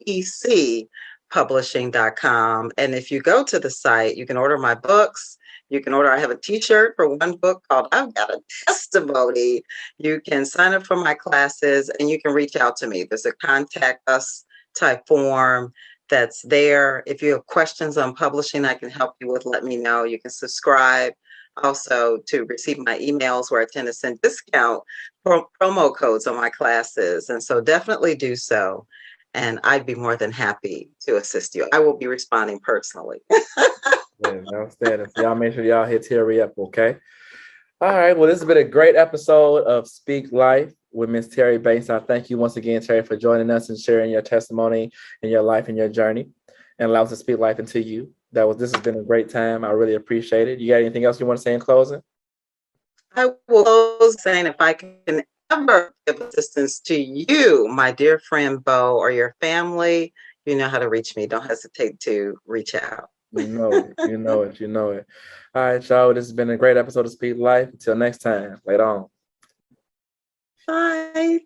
publishing.com. And if you go to the site, you can order my books. I have a t-shirt for one book called I've Got a Testimony. You can sign up for my classes and you can reach out to me. There's a contact us type form that's there. If you have questions on publishing, I can help you with, let me know. You can subscribe also to receive my emails where I tend to send discount promo codes on my classes. And so definitely do so. And I'd be more than happy to assist you. I will be responding personally. Outstanding. So y'all make sure y'all hit Terri up, okay? All right. Well, this has been a great episode of Speak Life with Miss Terri Banks. I thank you once again, Terri, for joining us and sharing your testimony and your life and your journey and allow us to speak life into you. This has been a great time. I really appreciate it. You got anything else you want to say in closing? I will close saying if I can ever give assistance to you, my dear friend Bo, or your family, you know how to reach me. Don't hesitate to reach out. You know it. All right, y'all. This has been a great episode of Speak Life. Until next time, later on. Bye.